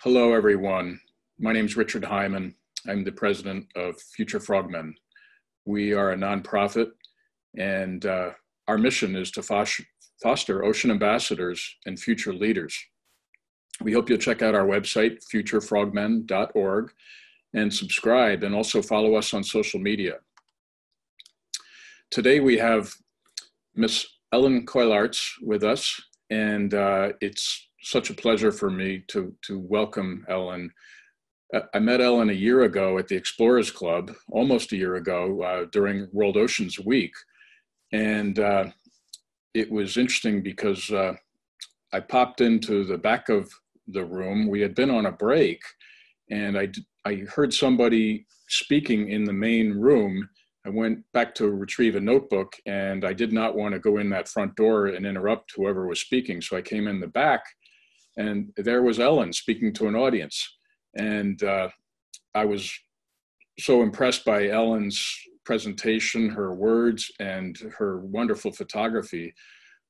Hello, everyone. My name is Richard Hyman. I'm the president of Future Frogmen. We are a nonprofit, and our mission is to foster ocean ambassadors and future leaders. We hope you'll check out our website, futurefrogmen.org, and subscribe, and also follow us on social media. Today we have Miss Ellen Koilarts with us, and it's such a pleasure for me to welcome Ellen. I met Ellen a year ago at the Explorers Club, almost a year ago, during World Oceans Week. And it was interesting because I popped into the back of the room. We had been on a break, and I heard somebody speaking in the main room. I went back to retrieve a notebook, and I did not want to go in that front door and interrupt whoever was speaking. So I came in the back, and there was Ellen speaking to an audience. And I was so impressed by Ellen's presentation, her words, and her wonderful photography.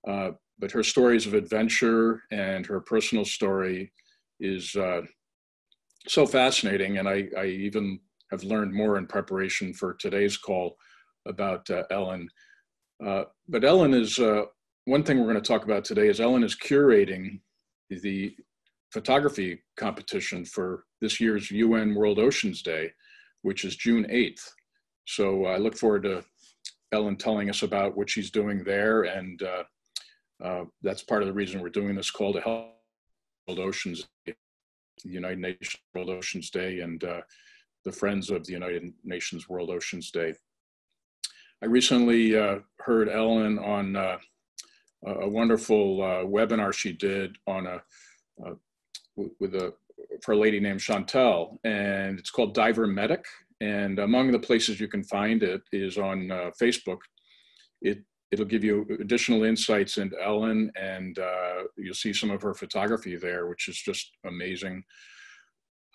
But her stories of adventure and her personal story is so fascinating. And I even have learned more in preparation for today's call about Ellen. But Ellen is, one thing we're going to talk about today is Ellen is curating the photography competition for this year's UN World Oceans Day, which is June 8th. So I look forward to Ellen telling us about what she's doing there. And that's part of the reason we're doing this call to help World Oceans Day, the United Nations World Oceans Day, and the Friends of the United Nations World Oceans Day. I recently heard Ellen on a wonderful webinar she did on for a lady named Chantel, and it's called Diver Medic. And among the places you can find it is on Facebook. It'll give you additional insights into Ellen, and you'll see some of her photography there, which is just amazing.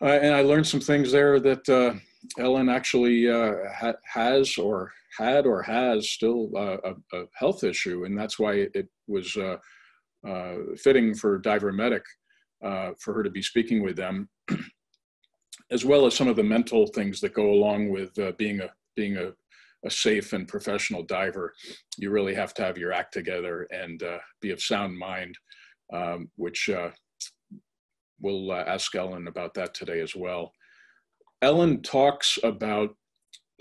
And I learned some things there that Ellen actually has or had or has still a health issue, and that's why it was fitting for Diver Medic for her to be speaking with them, as well as some of the mental things that go along with being a safe and professional diver. You really have to have your act together and be of sound mind, which we'll ask Ellen about that today as well. Ellen talks about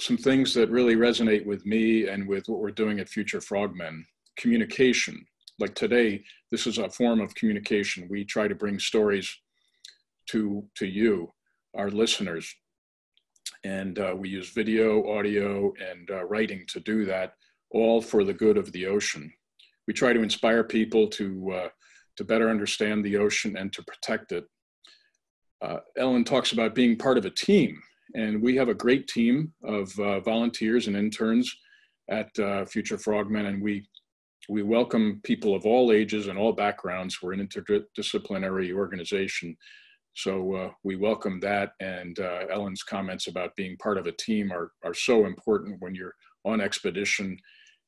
some things that really resonate with me and with what we're doing at Future Frogmen. Communication. Like today, this is a form of communication. We try to bring stories to you, our listeners. And we use video, audio, and writing to do that, all for the good of the ocean. We try to inspire people to better understand the ocean and to protect it. Ellen talks about being part of a team, and we have a great team of volunteers and interns at Future Frogmen, and we welcome people of all ages and all backgrounds. We're an interdisciplinary organization, so we welcome that. And Ellen's comments about being part of a team are so important when you're on expedition,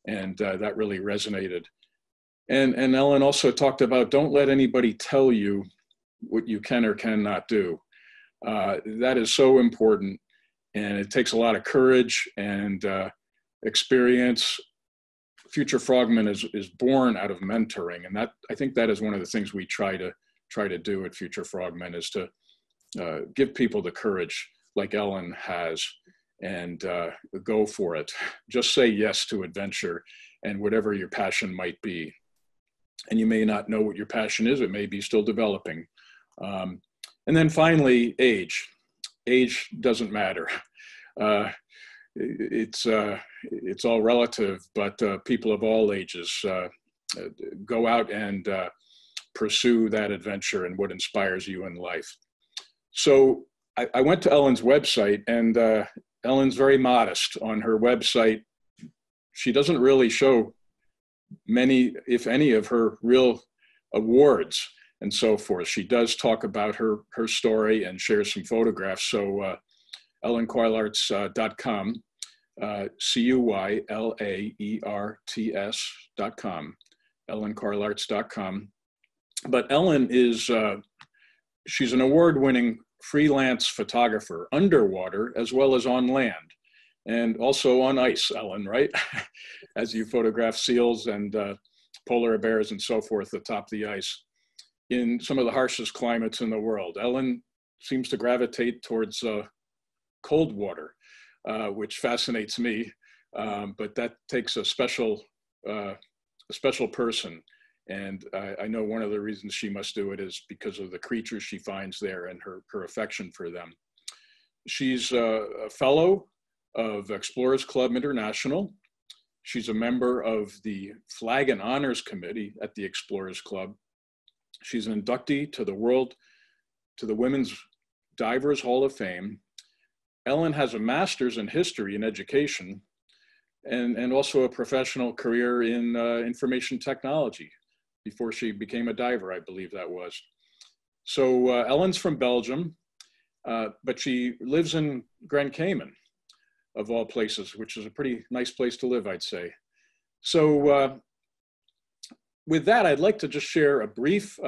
and that really resonated. And Ellen also talked about don't let anybody tell you what you can or cannot do. That is so important, and it takes a lot of courage and experience. Future Frogmen is born out of mentoring, and that I think that is one of the things we try to do at Future Frogmen, is to give people the courage like Ellen has, and go for it. Just say yes to adventure and whatever your passion might be. And you may not know what your passion is; it may be still developing. And then finally, age. Age doesn't matter. It's all relative, but people of all ages go out and pursue that adventure and what inspires you in life. So I went to Ellen's website, and Ellen's very modest on her website. She doesn't really show many, if any, of her real awards and so forth. She does talk about her story and shares some photographs. So ellenkoilarts.com, CUYLAERTS.com, ellenkoilarts.com. But Ellen is she's an award-winning freelance photographer underwater as well as on land, and also on ice, Ellen, right? As you photograph seals and polar bears and so forth atop the ice in some of the harshest climates in the world. Ellen seems to gravitate towards cold water, which fascinates me, but that takes a special person. And I know one of the reasons she must do it is because of the creatures she finds there and her affection for them. She's a fellow of Explorers Club International. She's a member of the Flag and Honors Committee at the Explorers Club. She's an inductee to the Women's Divers Hall of Fame. Ellen has a master's in history and education, and also a professional career in information technology before she became a diver, I believe that was. So Ellen's from Belgium, but she lives in Grand Cayman, of all places, which is a pretty nice place to live, I'd say. So with that, I'd like to just share a brief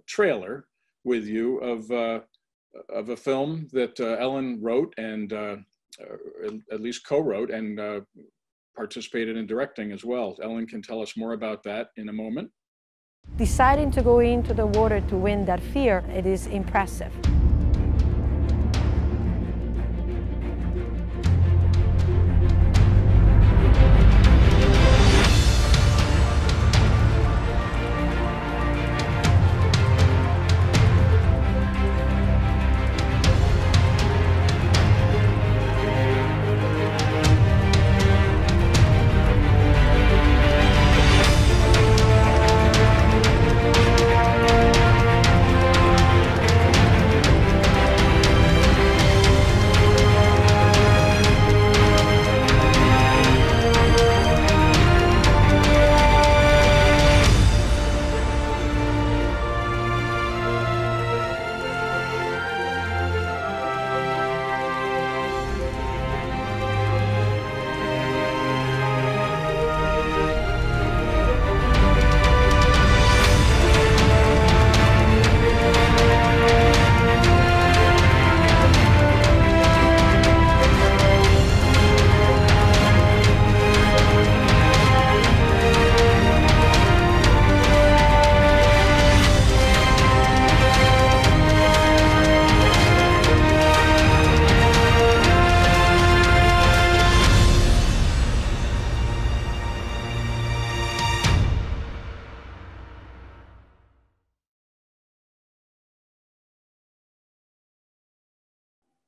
trailer with you of a film that Ellen wrote and at least co-wrote and participated in directing as well. Ellen can tell us more about that in a moment. Deciding to go into the water to win that fear, it is impressive.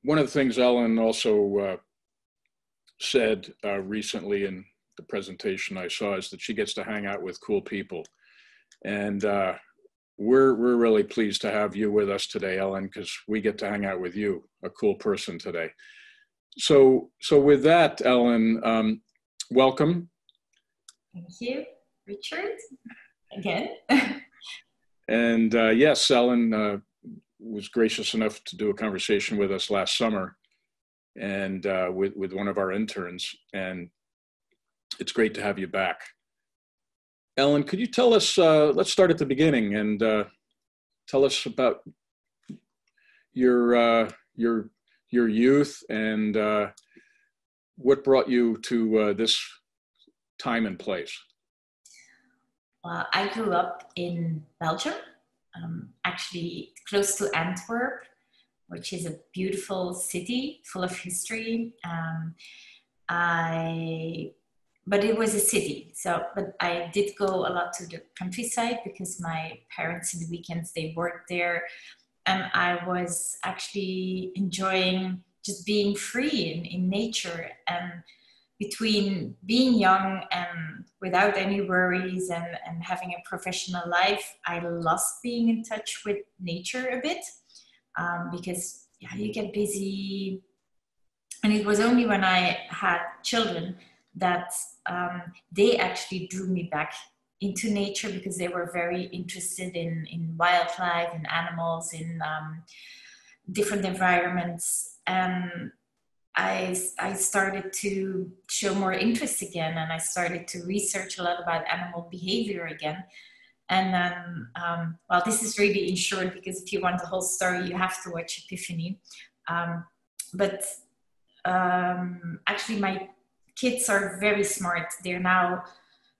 One of the things Ellen also said recently in the presentation I saw is that she gets to hang out with cool people. And we're really pleased to have you with us today, Ellen, because we get to hang out with you, a cool person today. So with that, Ellen, welcome. Thank you, Richard, again. And yes, Ellen was gracious enough to do a conversation with us last summer and with one of our interns, and it's great to have you back. Ellen, could you tell us, let's start at the beginning and tell us about your youth and what brought you to this time and place. I grew up in Belgium, actually close to Antwerp, which is a beautiful city full of history. But it was a city, but I did go a lot to the countryside because my parents in the weekends, they worked there. And I was actually enjoying just being free in nature, and between being young and without any worries and having a professional life, I lost being in touch with nature a bit because you get busy. And it was only when I had children that they actually drew me back into nature, because they were very interested in wildlife and animals in different environments. And I started to show more interest again, and I started to research a lot about animal behavior again. And then, well, this is really in short, because if you want the whole story, you have to watch Epiphany. But actually, my kids are very smart. They're now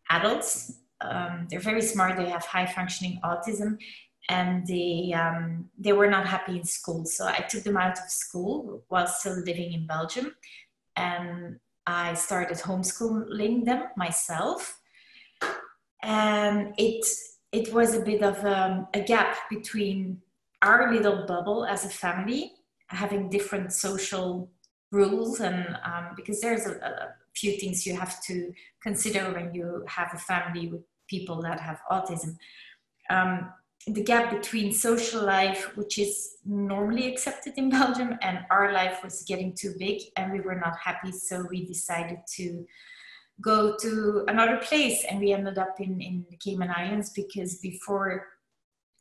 adults. They're very smart. They have high functioning autism, and they were not happy in school. So I took them out of school while still living in Belgium, and I started homeschooling them myself. And it was a bit of a gap between our little bubble as a family, having different social rules, and because there's a few things you have to consider when you have a family with people that have autism. The gap between social life, which is normally accepted in Belgium, and our life was getting too big, and we were not happy. So we decided to go to another place, and we ended up in the Cayman Islands, because before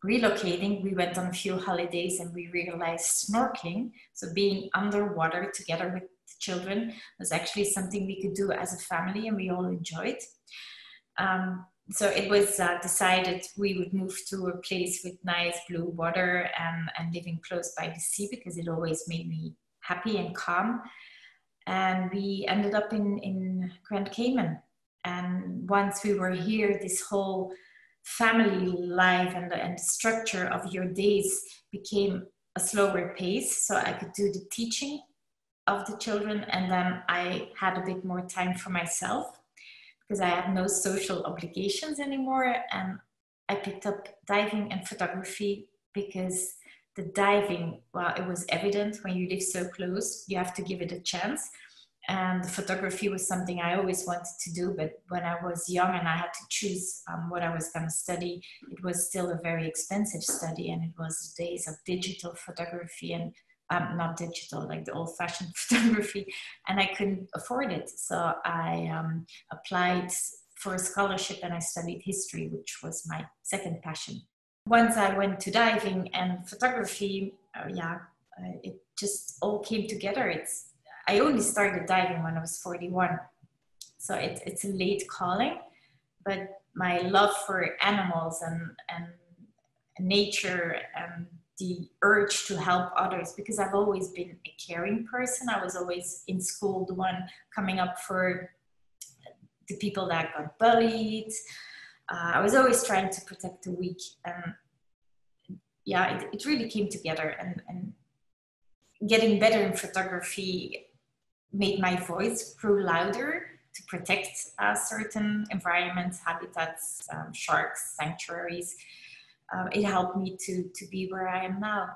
relocating, we went on a few holidays and we realized snorkeling, so being underwater together with the children, was actually something we could do as a family, and we all enjoyed. So it was decided we would move to a place with nice blue water and living close by the sea, because it always made me happy and calm. And we ended up in Grand Cayman. And once we were here, this whole family life and the structure of your days became a slower pace. So I could do the teaching of the children, and then I had a bit more time for myself, because I had no social obligations anymore. And I picked up diving and photography, because the diving, well, it was evident when you live so close, you have to give it a chance. And photography was something I always wanted to do, but when I was young and I had to choose what I was going to study, it was still a very expensive study, and it was days of digital photography, and not digital, like the old-fashioned photography, and I couldn't afford it. So I applied for a scholarship, and I studied history, which was my second passion. Once I went to diving and photography, it just all came together. I only started diving when I was 41, so it's a late calling, but my love for animals and nature and the urge to help others, because I've always been a caring person. I was always in school the one coming up for the people that got bullied. I was always trying to protect the weak, and yeah, it really came together, and getting better in photography made my voice grow louder to protect certain environments, habitats, sharks, sanctuaries. It helped me to be where I am now.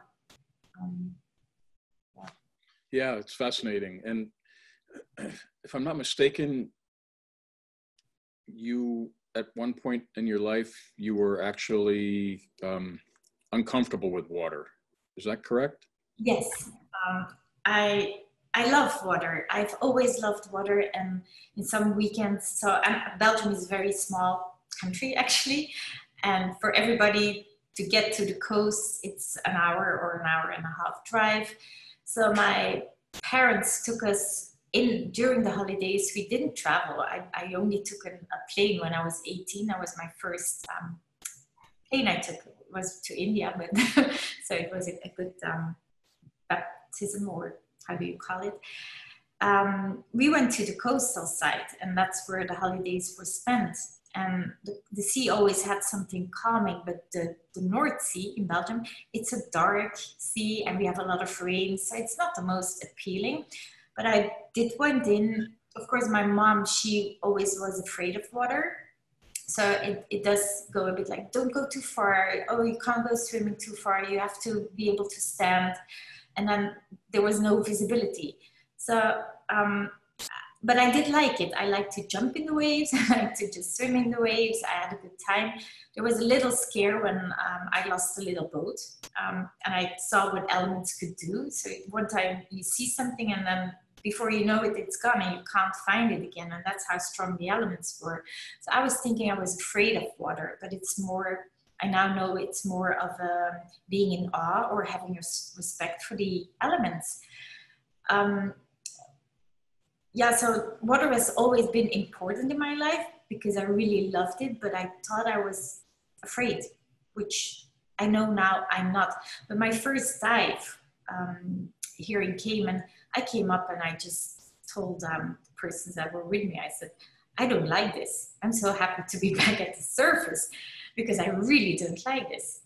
Yeah, it's fascinating. And if I'm not mistaken, you, at one point in your life, you were actually uncomfortable with water. Is that correct? Yes. I love water. I've always loved water, and in some weekends, so Belgium is a very small country actually, and for everybody to get to the coast, it's an hour or an hour and a half drive. So my parents took us in during the holidays. We didn't travel. I only took a plane when I was 18. That was my first plane I took, was to India, but so it was a good baptism, or how do you call it? We went to the coastal side, and that's where the holidays were spent. And the sea always had something calming, but the North Sea in Belgium, it's a dark sea, and we have a lot of rain, so it's not the most appealing. But I went in. Of course, my mom, she always was afraid of water. So it does go a bit like, don't go too far. Oh, you can't go swimming too far. You have to be able to stand. And then there was no visibility. So, but I did like it. I liked to jump in the waves. I liked to just swim in the waves. I had a good time. There was a little scare when I lost a little boat, and I saw what elements could do. So one time you see something, and then before you know it, it's gone, and you can't find it again. And that's how strong the elements were. So I was thinking I was afraid of water, but it's more, I now know it's more of being in awe or having a respect for the elements. Yeah, so water has always been important in my life because I really loved it, but I thought I was afraid, which I know now I'm not. But my first dive here in Cayman, I came up and I just told the persons that were with me, I said, I don't like this. I'm so happy to be back at the surface because I really don't like this.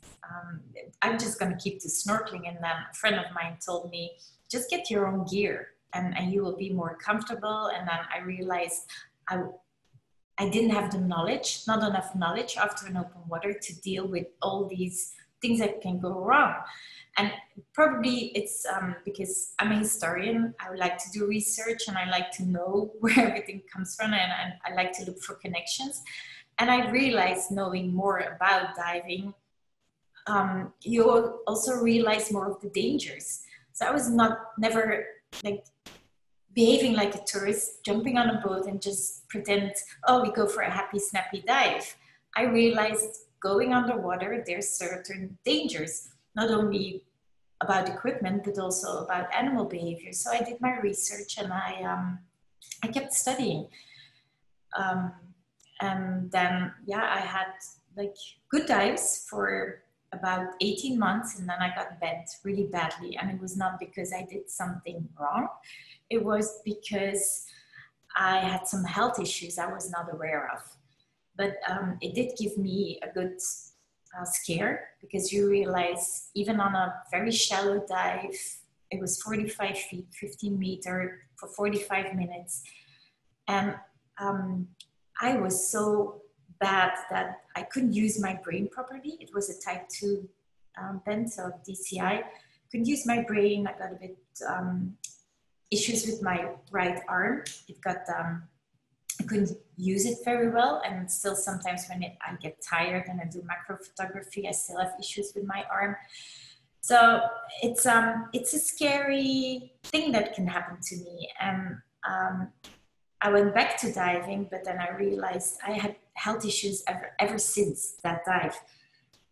I'm just going to keep to snorkeling. And then a friend of mine told me, just get your own gear and you will be more comfortable. And then I realized I didn't have the knowledge, not enough knowledge after an open water to deal with all these things that can go wrong. And probably it's because I'm a historian. I like to do research and I like to know where everything comes from, and I like to look for connections. And I realized, knowing more about diving, you also realize more of the dangers. So I was never like behaving like a tourist, jumping on a boat and just pretend, oh, we go for a happy, snappy dive. I realized going underwater, there's certain dangers, not only about equipment, but also about animal behavior. So I did my research and I kept studying. And then, yeah, I had like good dives for about 18 months, and then I got bent really badly. And it was not because I did something wrong. It was because I had some health issues I was not aware of. But it did give me a good scare, because you realize even on a very shallow dive, it was 45 feet, 15 meters for 45 minutes. And I was so bad that I couldn't use my brain properly. It was a type 2 bent, so DCI. Couldn't use my brain. I got a bit issues with my right arm. It got, I couldn't use it very well. And still sometimes when I get tired and I do macro photography, I still have issues with my arm. So it's a scary thing that can happen to me. And I went back to diving, but then I realized I had health issues ever since that dive.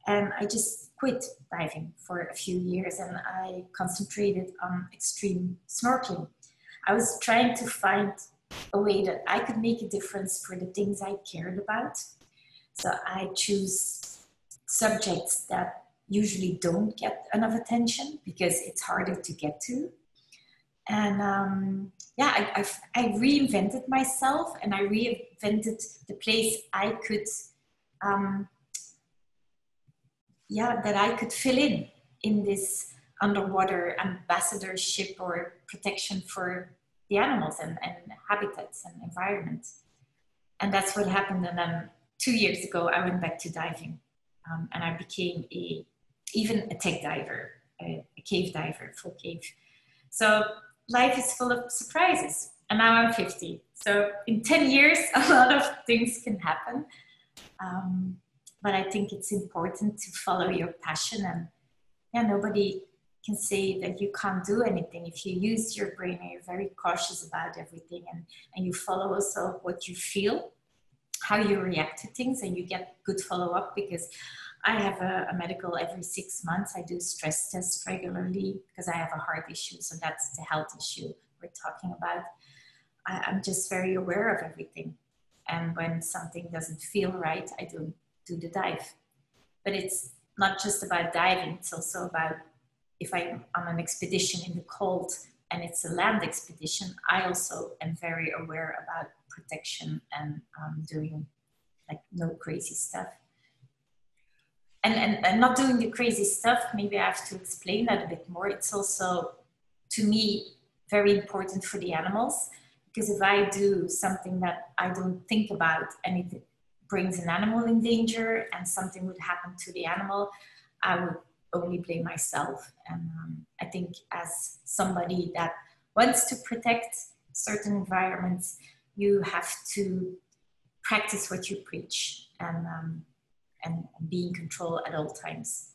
And I just quit diving for a few years and I concentrated on extreme snorkeling. I was trying to find a way that I could make a difference for the things I cared about. So I choose subjects that usually don't get enough attention because it's harder to get to. And yeah, I reinvented myself, and I reinvented the place I could, yeah, that I could fill in this underwater ambassadorship or protection for the animals and habitats and environment. And that's what happened. And then 2 years ago, I went back to diving, and I became even a tech diver, a cave diver, full cave. So life is full of surprises. And now I'm 50. So in 10 years, a lot of things can happen. But I think it's important to follow your passion. And yeah, nobody can say that you can't do anything if you use your brain and you're very cautious about everything, and you follow also what you feel, how you react to things, and you get good follow-up. Because I have a medical every 6 months. I do stress tests regularly because I have a heart issue. So that's the health issue we're talking about. I'm just very aware of everything. And when something doesn't feel right, I don't do the dive. But it's not just about diving. It's also about if I'm on an expedition in the cold and it's a land expedition, I also am very aware about protection and doing like no crazy stuff. And not doing the crazy stuff, maybe I have to explain that a bit more. It's also, to me, very important for the animals, because if I do something that I don't think about and it brings an animal in danger and something would happen to the animal, I would only blame myself. And I think as somebody that wants to protect certain environments, you have to practice what you preach and be in control at all times.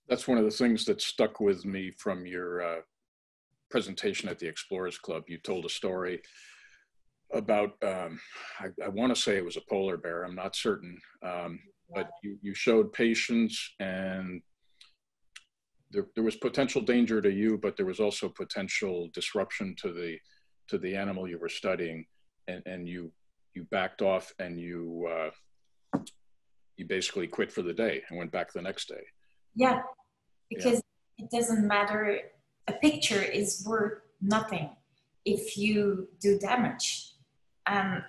That's one of the things that stuck with me from your presentation at the Explorers Club. You told a story about, I want to say it was a polar bear, I'm not certain, but you showed patience, and there was potential danger to you, but there was also potential disruption to the animal you were studying, and you backed off and you you basically quit for the day and went back the next day. Yeah, because it doesn't matter. A picture is worth nothing if you do damage. And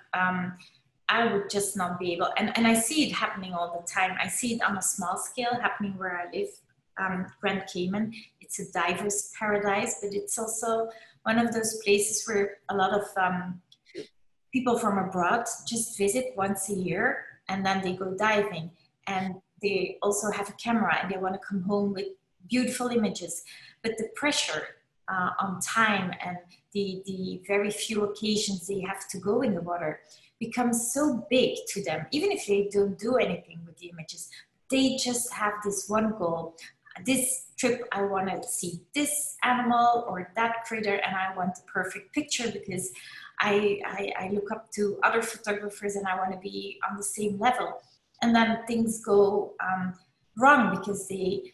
I would just not be able, and I see it happening all the time. I see it on a small scale happening where I live, Grand Cayman. It's a diver's paradise, but it's also one of those places where a lot of people from abroad just visit once a year, and then they go diving, and they also have a camera and they want to come home with beautiful images. But the pressure on time and the very few occasions they have to go in the water becomes so big to them, even if they don't do anything with the images. They just have this one goal. This trip, I want to see this animal or that critter, and I want the perfect picture because I look up to other photographers and I want to be on the same level. And then things go wrong because they,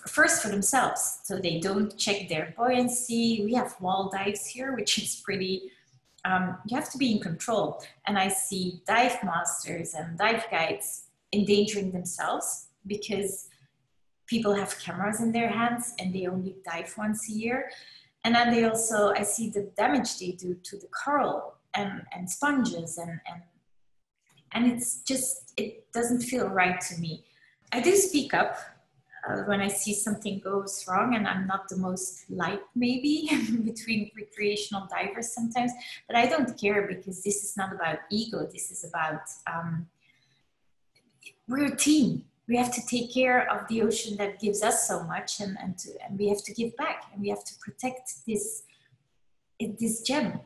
first for themselves, so they don't check their buoyancy. We have wall dives here, which is pretty, you have to be in control. And I see dive masters and dive guides endangering themselves because people have cameras in their hands and they only dive once a year. And then they also, I see the damage they do to the coral and sponges and it's just, it doesn't feel right to me. I do speak up when I see something goes wrong, and I'm not the most liked maybe between recreational divers sometimes, but I don't care because this is not about ego. This is about, we're a team. We have to take care of the ocean that gives us so much, and we have to give back, and we have to protect this gem.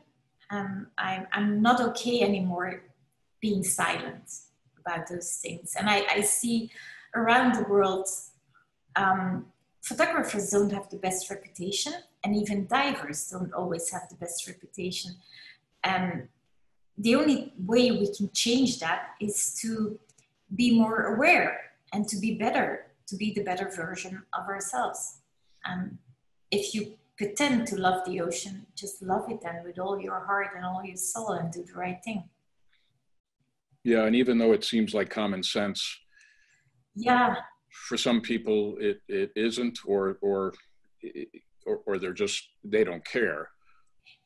I'm not okay anymore being silent about those things. And I see around the world, photographers don't have the best reputation, and even divers don't always have the best reputation. And the only way we can change that is to be more aware and to be better, to be the better version of ourselves. And if you pretend to love the ocean, just love it then with all your heart and all your soul and do the right thing. Yeah, and even though it seems like common sense, yeah, for some people it isn't, or they're just, they don't care.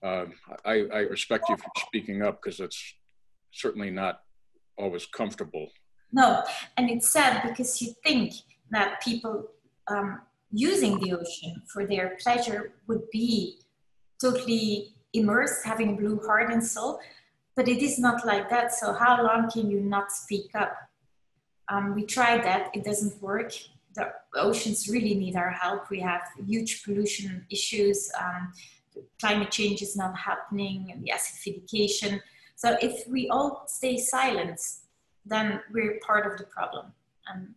I respect you for speaking up because it's certainly not always comfortable. No, and it's sad because you think that people using the ocean for their pleasure would be totally immersed, having a blue heart and soul, but it is not like that. So how long can you not speak up? We tried that, it doesn't work. The oceans really need our help. We have huge pollution issues. Climate change is not happening, and the acidification. So if we all stay silent, then we're part of the problem. And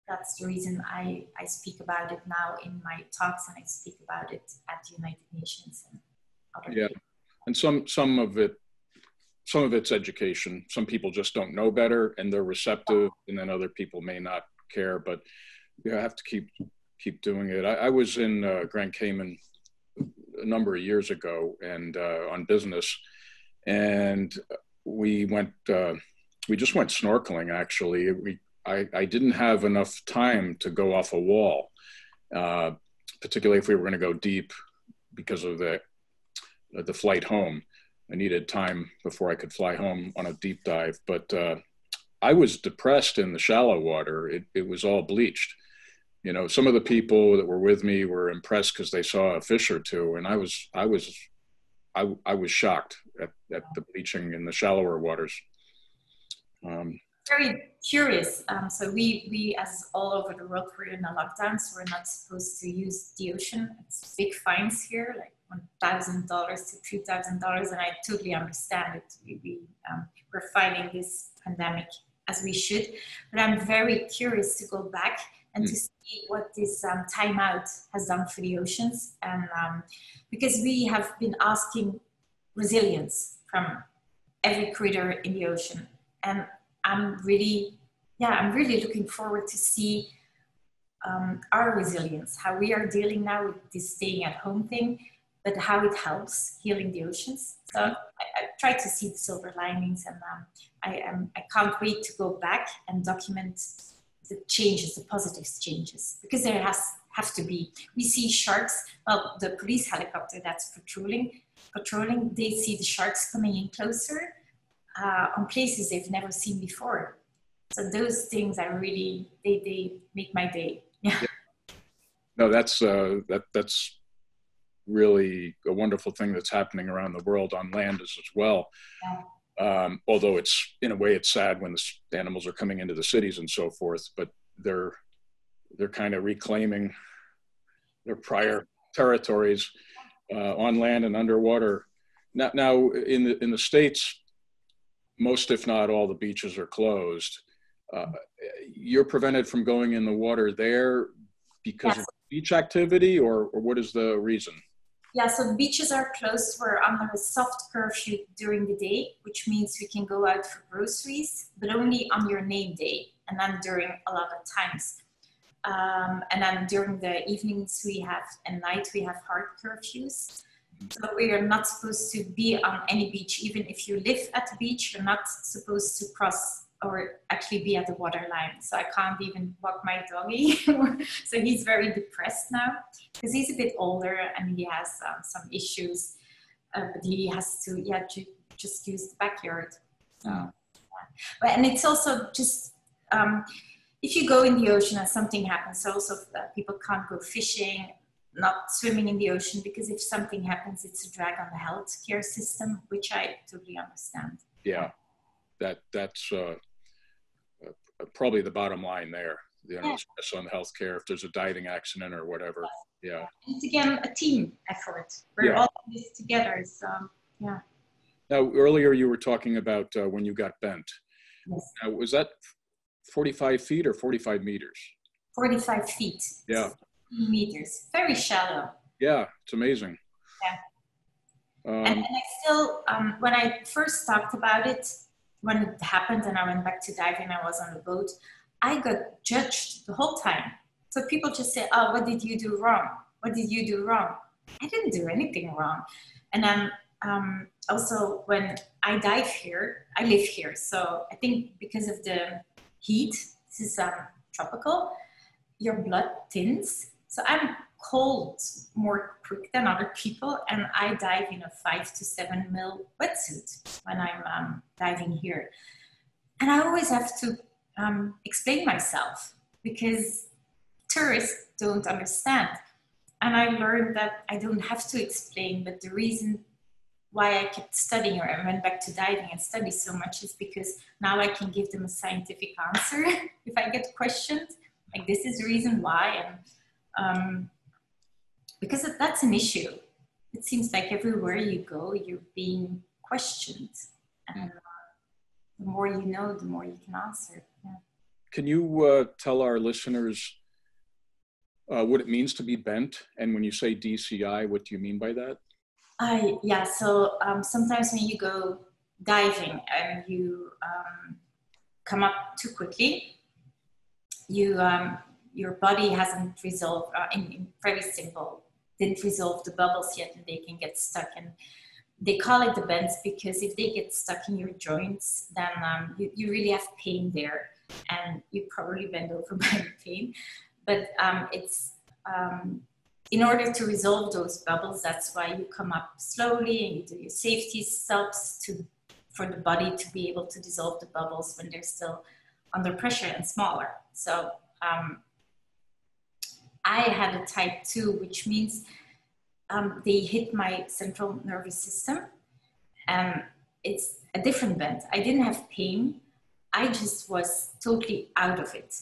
that's the reason I speak about it now in my talks, and I speak about it at the United Nations and other Yeah, people. and some of it's education. Some people just don't know better and they're receptive, and then other people may not care, but you have to keep doing it. I was in Grand Cayman a number of years ago and on business, and we just went snorkeling. Actually, I didn't have enough time to go off a wall, particularly if we were going to go deep because of the flight home. I needed time before I could fly home on a deep dive, but I was depressed in the shallow water. It was all bleached. You know, some of the people that were with me were impressed because they saw a fish or two, and I was shocked at the bleaching in the shallower waters. Very curious. So we, as all over the world, we're in a lockdown, so we're not supposed to use the ocean. It's big fines here, like $1,000 to $3,000, and I totally understand it. We're fighting this pandemic as we should, but I'm very curious to go back and to see what this timeout has done for the oceans, and because we have been asking resilience from every critter in the ocean, and I'm really looking forward to see our resilience, how we are dealing now with this staying at home thing. but how it helps healing the oceans. So I try to see the silver linings, and I can't wait to go back and document the changes, the positive changes, because there have to be. We see sharks, well, the police helicopter that's patrolling, they see the sharks coming in closer on places they've never seen before. So those things are really, they make my day. Yeah. No, that's really a wonderful thing that's happening around the world on land as well. Yeah. Although it's, in a way, it's sad when the animals are coming into the cities and so forth, but they're kind of reclaiming their prior territories on land and underwater. Now in the States, most, if not all, the beaches are closed. You're prevented from going in the water there because of beach activity, or what is the reason? Yeah, so the beaches are closed. We're under a soft curfew during the day, which means we can go out for groceries, but only on your name day, and then during a lot of times. And then during the evenings and night, we have hard curfews. So we are not supposed to be on any beach. Even if you live at the beach, you're not supposed to cross or actually be at the waterline. So I can't even walk my doggy. So he's very depressed now because he's a bit older and he has some issues, but he has to just use the backyard. And it's also just, if you go in the ocean and something happens, also people can't go fishing, not swimming in the ocean, because if something happens, it's a drag on the healthcare system, which I totally understand. Yeah, that's probably the bottom line there. Stress on healthcare if there's a diving accident or whatever. Yeah. It's again a team effort. We're all in this together. So yeah. Now earlier you were talking about when you got bent. Yes. Now, was that 45 feet or 45 meters? 45 feet. Yeah. Meters. Very shallow. Yeah, it's amazing. Yeah. And I still, when I first talked about it, when it happened and I went back to diving, I was on the boat, I got judged the whole time. So people just say, oh, what did you do wrong? What did you do wrong? I didn't do anything wrong. And then also when I dive here, I live here. So I think because of the heat, this is tropical, your blood thins. So I'm cold more quick than other people, and I dive in a 5 to 7 mil wetsuit when I'm diving here. And I always have to explain myself because tourists don't understand. And I learned that I don't have to explain, but the reason why I kept studying, or I went back to diving and study so much, is because now I can give them a scientific answer if I get questioned. Like, this is the reason why, and because that's an issue. It seems like everywhere you go, you're being questioned, and the more you know, the more you can answer. Yeah. Can you tell our listeners what it means to be bent, and when you say DCI, what do you mean by that? Yeah. So sometimes when you go diving and you come up too quickly, your body hasn't resolved, in very simple, didn't resolve the bubbles yet, and they can get stuck. And they call it the bends because if they get stuck in your joints, then you really have pain there, and you probably bend over by the pain. But it's in order to resolve those bubbles, that's why you come up slowly and you do your safety stops for the body to be able to dissolve the bubbles when they're still under pressure and smaller. So I had a type 2, which means they hit my central nervous system, and it's a different bend. I didn't have pain. I just was totally out of it.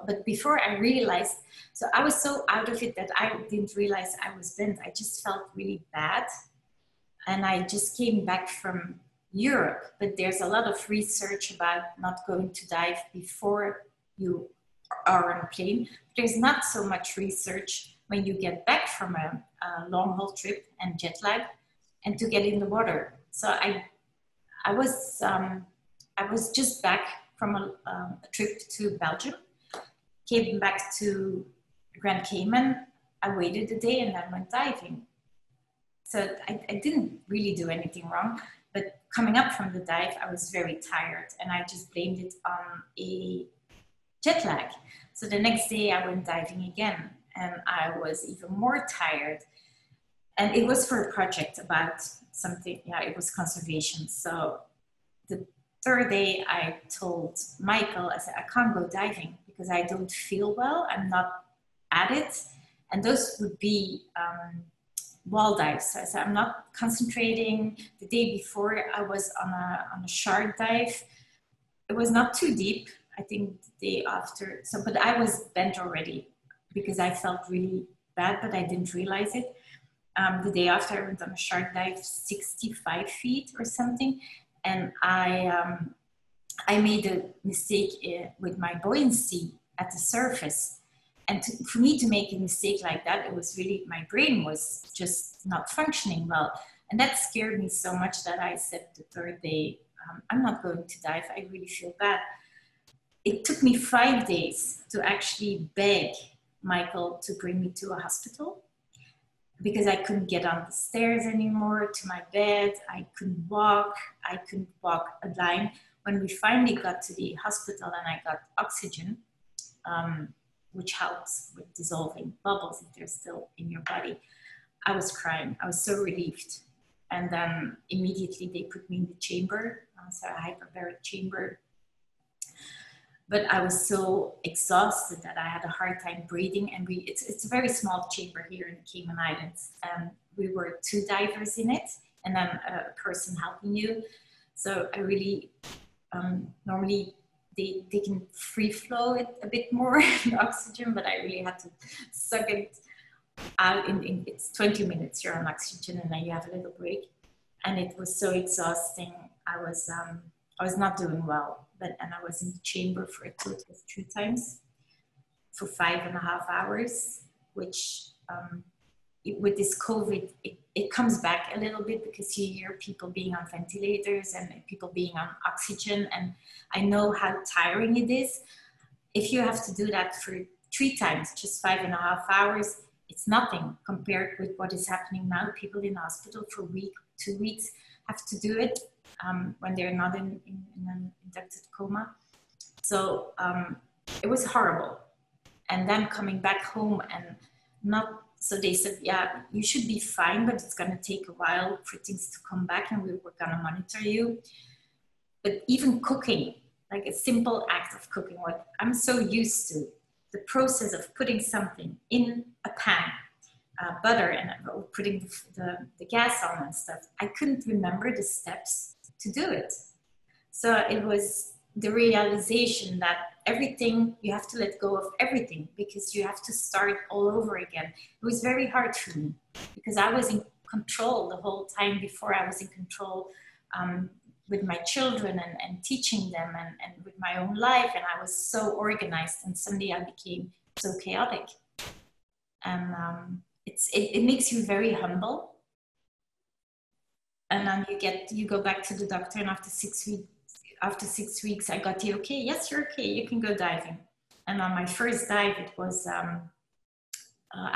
But before I realized, so I was so out of it that I didn't realize I was bent. I just felt really bad. And I just came back from Europe, but there's a lot of research about not going to dive before you are on a plane. There's not so much research when you get back from a long haul trip and jet lag and to get in the water. So I was just back from a trip to Belgium, came back to Grand Cayman. I waited a day and then went diving. So I didn't really do anything wrong, but coming up from the dive, I was very tired, and I just blamed it on a jet lag. So the next day I went diving again, and I was even more tired. And it was for a project about something, yeah, it was conservation. So the third day I told Michael, I said, I can't go diving because I don't feel well, I'm not at it. And those would be wall dives. So I said, I'm not concentrating. The day before I was on a shark dive. It was not too deep. I think the day after, so, but I was bent already because I felt really bad, but I didn't realize it. The day after I went on a shark dive, 65 feet or something. And I made a mistake with my buoyancy at the surface. And for me to make a mistake like that, it was really, my brain was just not functioning well. And that scared me so much that I said the third day, I'm not going to dive. I really feel bad. It took me 5 days to actually beg Michael to bring me to a hospital because I couldn't get on the stairs anymore to my bed. I couldn't walk a line. When we finally got to the hospital and I got oxygen, which helps with dissolving bubbles if they're still in your body, I was crying. I was so relieved. And then immediately they put me in the chamber, so a hyperbaric chamber. But I was so exhausted that I had a hard time breathing. And it's a very small chamber here in the Cayman Islands. We were 2 divers in it, and then a person helping you. So I really, normally they can free flow it a bit more, the oxygen, but I really had to suck it out it's 20 minutes you're on oxygen and then you have a little break. And it was so exhausting. I was not doing well, and I was in the chamber for a total of 2 times for 5.5 hours, which with this COVID, it comes back a little bit because you hear people being on ventilators and people being on oxygen. And I know how tiring it is. If you have to do that for 3 times, just 5.5 hours, it's nothing compared with what is happening now. People in hospital for a week, 2 weeks have to do it when they're not in an inducted coma. So it was horrible. And then coming back home and so they said, yeah, you should be fine, but it's gonna take a while for things to come back and we're gonna monitor you. But even cooking, like a simple act of cooking, what I'm so used to, the process of putting something in a pan, butter, and putting the gas on and stuff, I couldn't remember the steps to do it. So it was the realization that everything, you have to let go of everything because you have to start all over again. It was very hard for me because I was in control the whole time before. I was in control with my children and teaching them and with my own life. And I was so organized, and suddenly I became so chaotic. And it makes you very humble. And then you go back to the doctor, and after 6 weeks, I got the okay. Yes, you're okay. You can go diving. And on my first dive, it was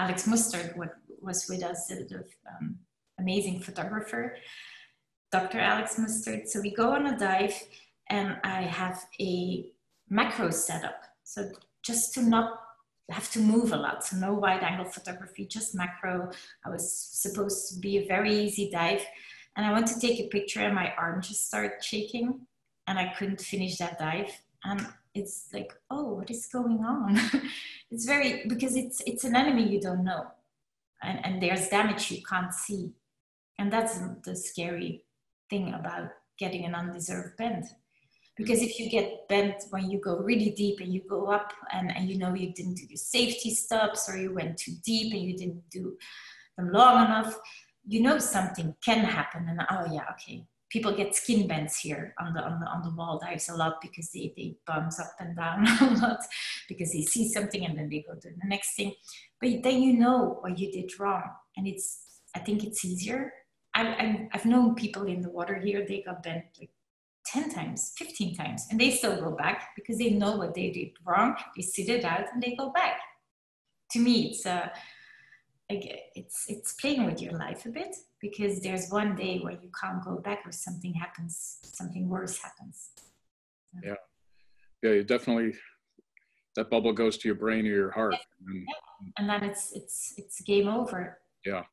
Alex Mustard was with us, the amazing photographer, Dr. Alex Mustard. So we go on a dive, and I have a macro setup. So just to not have to move a lot. So no wide angle photography, just macro. I was supposed to be a very easy dive. And I went to take a picture and my arm just started shaking and I couldn't finish that dive. And it's like, oh, what is going on? It's because it's an enemy you don't know. And there's damage you can't see. And that's the scary thing about getting an undeserved bend. Because if you get bent when you go really deep and you go up and you know you didn't do your safety stops, or you went too deep and you didn't do them long enough, you know something can happen. And oh yeah, okay. People get skin bends here on the wall dives a lot because they bounce up and down a lot because they see something and then they go to the next thing. But then you know what you did wrong, and I think it's easier. I've known people in the water here, they got bent like 10 times, 15 times, and they still go back because they know what they did wrong. They sit it out and they go back. To me, it's playing with your life a bit, because there's one day where you can't go back, or something happens, something worse happens. Yeah, yeah, you definitely, that bubble goes to your brain or your heart. And then it's game over. Yeah.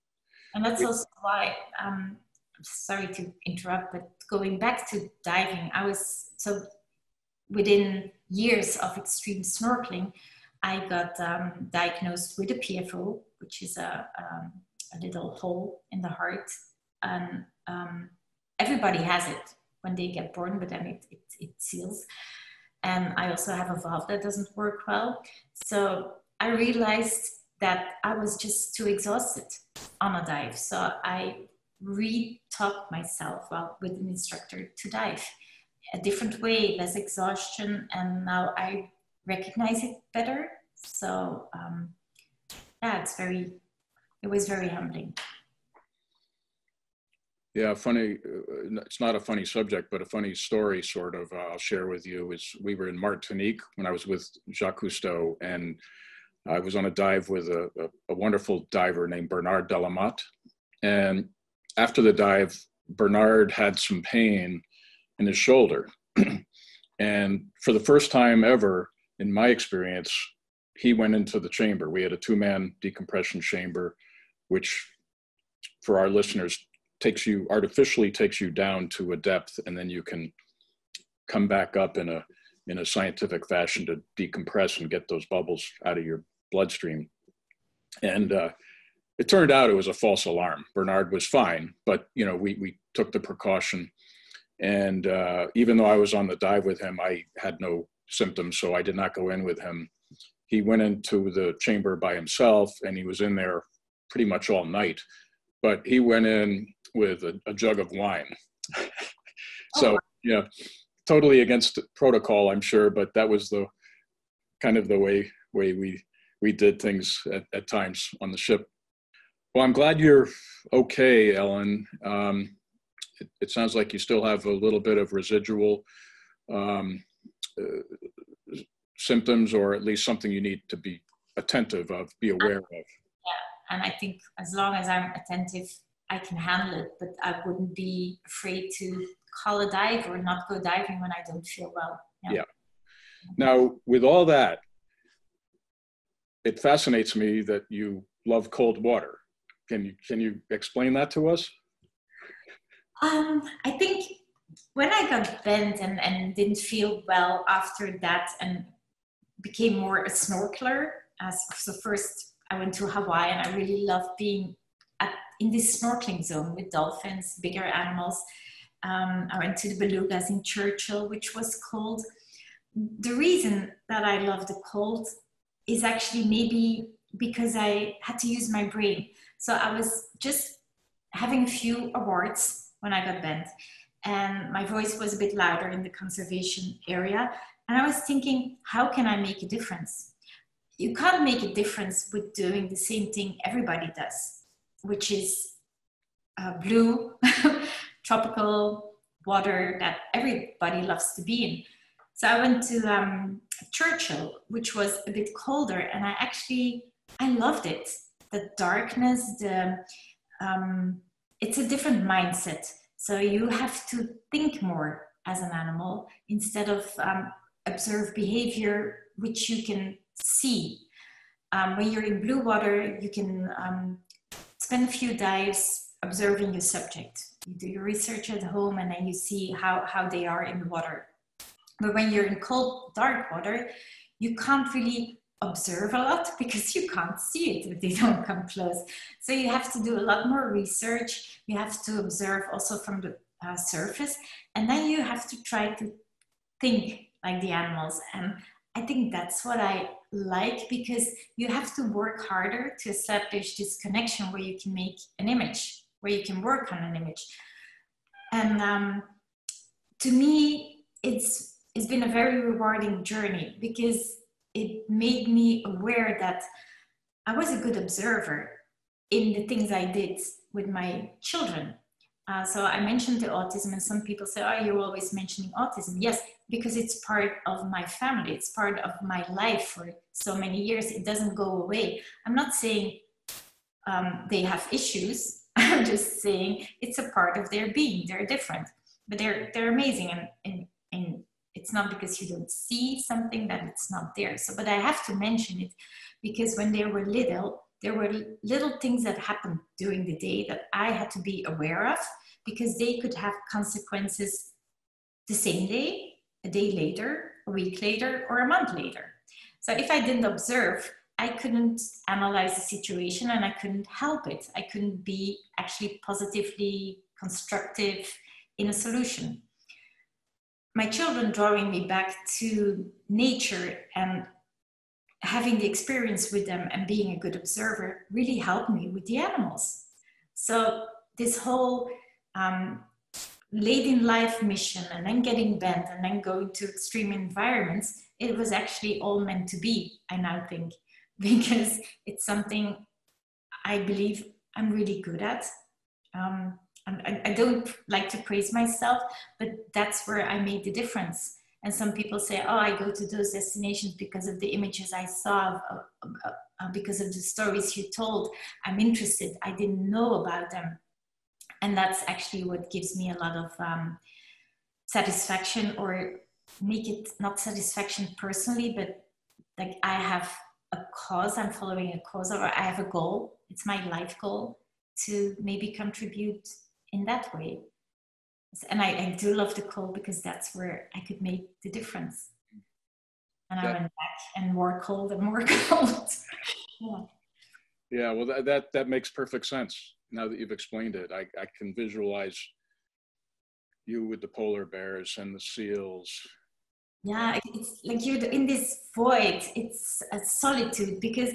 And that's also why, I'm sorry to interrupt, but going back to diving, so within years of extreme snorkeling, I got diagnosed with a PFO, which is a little hole in the heart. And everybody has it when they get born, but then it seals. And I also have a valve that doesn't work well. So I realized that I was just too exhausted on a dive. So I re-taught myself, well, with an instructor, to dive a different way, less exhaustion, and now I recognize it better. So yeah, it was very humbling. Yeah, funny, it's not a funny subject, but a funny story sort of I'll share with you is we were in Martinique when I was with Jacques Cousteau, and I was on a dive with a wonderful diver named Bernard Delamotte. And after the dive, Bernard had some pain in his shoulder. And for the first time ever, in my experience, he went into the chamber. We had a 2-man decompression chamber, which for our listeners artificially takes you down to a depth, and then you can come back up in a scientific fashion to decompress and get those bubbles out of your bloodstream. And it turned out it was a false alarm. Bernard was fine, but we took the precaution. And even though I was on the dive with him, I had no symptoms, so I did not go in with him. He went into the chamber by himself, and he was in there pretty much all night. But he went in with a jug of wine. So, yeah, totally against protocol, I'm sure, but that was the kind of the way we did things at times on the ship. Well, I'm glad you're okay, Ellen. It sounds like you still have a little bit of residual symptoms, or at least something you need to be attentive of, be aware of. Yeah, and I think as long as I'm attentive, I can handle it, but I wouldn't be afraid to call a dive or not go diving when I don't feel well. Yeah. Now, with all that, it fascinates me that you love cold water. Can you explain that to us? I think when I got bent and didn't feel well after that, and became more a snorkeler, so first I went to Hawaii, and I really loved being in this snorkeling zone with dolphins, bigger animals. I went to the belugas in Churchill, which was cold. The reason that I love the cold is actually maybe because I had to use my brain. So I was just having a few awards when I got bent, and my voice was a bit louder in the conservation area. And I was thinking, how can I make a difference? You can't make a difference with doing the same thing everybody does, which is blue, tropical water that everybody loves to be in. So I went to Churchill, which was a bit colder, and I loved it. The darkness, it's a different mindset. So you have to think more as an animal instead of observe behavior, which you can see. When you're in blue water, you can spend a few dives observing your subject. You do your research at home, and then you see how they are in the water. But when you're in cold, dark water, you can't really observe a lot because you can't see it if they don't come close. So you have to do a lot more research. You have to observe also from the surface, and then you have to try to think like the animals. And I think that's what I like, because you have to work harder to establish this connection where you can make an image, where you can work on an image. And to me, it's been a very rewarding journey, because it made me aware that I was a good observer in the things I did with my children. So I mentioned the autism, and some people say, oh, you're always mentioning autism. Yes, because it's part of my family. It's part of my life for so many years. It doesn't go away. I'm not saying they have issues. I'm just saying it's a part of their being. They're different, but they're amazing. And it's not because you don't see something that it's not there. So, but I have to mention it because when they were little, there were little things that happened during the day that I had to be aware of, because they could have consequences the same day, a day later, a week later, or a month later. So if I didn't observe, I couldn't analyze the situation and I couldn't help it. I couldn't be actually positively constructive in a solution. My children drawing me back to nature and having the experience with them and being a good observer really helped me with the animals. So this whole late in life mission and then getting bent and then going to extreme environments, it was actually all meant to be, I now think, because it's something I believe I'm really good at. I don't like to praise myself, but that's where I made the difference. And some people say, oh, I go to those destinations because of the images I saw, because of the stories you told. I'm interested. I didn't know about them. And that's actually what gives me a lot of satisfaction, or make it not satisfaction personally, but like I have a cause, I'm following a cause, or I have a goal. It's my life goal to maybe contribute in that way. And I do love the cold because that's where I could make the difference. And I went back and more cold and more cold. Yeah. Yeah, well, that makes perfect sense. Now that you've explained it, I can visualize you with the polar bears and the seals. Yeah, it's like you're in this void. It's a solitude, because